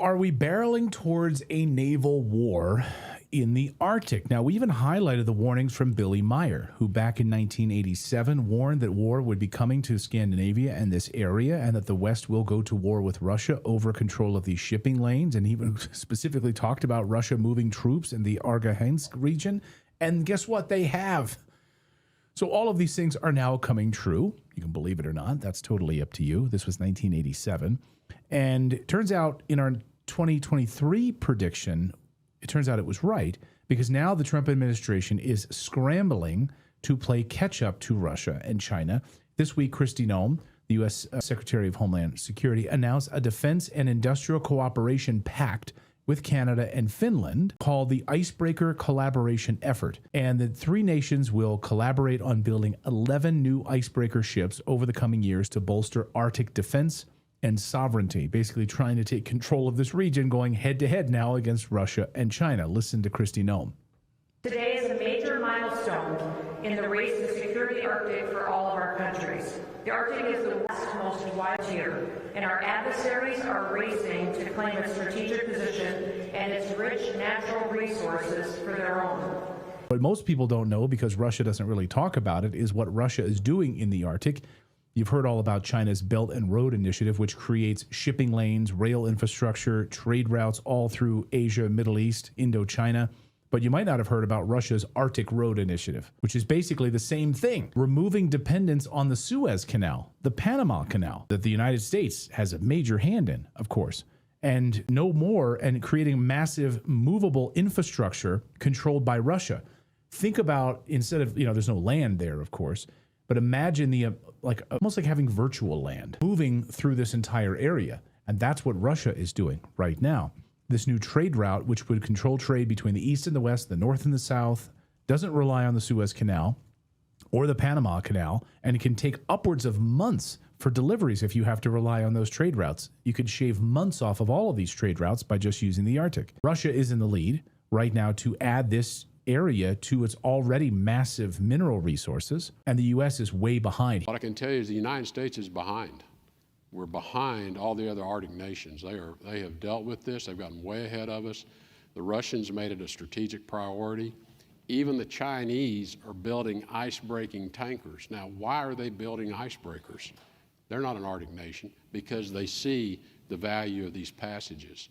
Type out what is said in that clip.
Are we barreling towards a naval war in the Arctic? Now, we even highlighted the warnings from Billy Meyer, who back in 1987 warned that war would be coming to Scandinavia and this area, and that the West will go to war with Russia over control of these shipping lanes, and even specifically talked about Russia moving troops in the Argahansk region. And guess what? They have. So all of these things are now coming true. You can believe it or not. That's totally up to you. This was 1987. And it turns out in our 2023 prediction, it turns out it was right, because now the Trump administration is scrambling to play catch up to Russia and China. This week, Kristi Noem, the U.S. Secretary of Homeland Security, announced a defense and industrial cooperation pact with Canada and Finland called the Icebreaker Collaboration Effort. And the three nations will collaborate on building 11 new icebreaker ships over the coming years to bolster Arctic defense and sovereignty, basically trying to take control of this region, going head-to-head now against Russia and China. Listen to Kristi Noem. Today is a major milestone in the race to secure the Arctic for all of our countries. The Arctic is the West's most wild tier, and our adversaries are racing to claim its strategic position and its rich natural resources for their own. What most people don't know, because Russia doesn't really talk about it, is what Russia is doing in the Arctic. You've heard all about China's Belt and Road Initiative, which creates shipping lanes, rail infrastructure, trade routes all through Asia, Middle East, Indochina. But you might not have heard about Russia's Arctic Road Initiative, which is basically the same thing, removing dependence on the Suez Canal, the Panama Canal, that the United States has a major hand in, of course, and no more, and creating massive movable infrastructure controlled by Russia. Think about, instead of, there's no land there, of course, but imagine the almost like having virtual land moving through this entire area. And that's what Russia is doing right now. This new trade route, which would control trade between the East and the West, the North and the South, doesn't rely on the Suez Canal or the Panama Canal, and it can take upwards of months for deliveries if you have to rely on those trade routes. You could shave months off of all of these trade routes by just using the Arctic. Russia is in the lead right now to add this area to its already massive mineral resources, and the U.S. is way behind. What I can tell you is the United States is behind. We're behind all the other Arctic nations. They have dealt with this. They've gotten way ahead of us. The Russians made it a strategic priority. Even the Chinese are building ice-breaking tankers. Now, why are they building icebreakers? They're not an Arctic nation, because they see the value of these passages.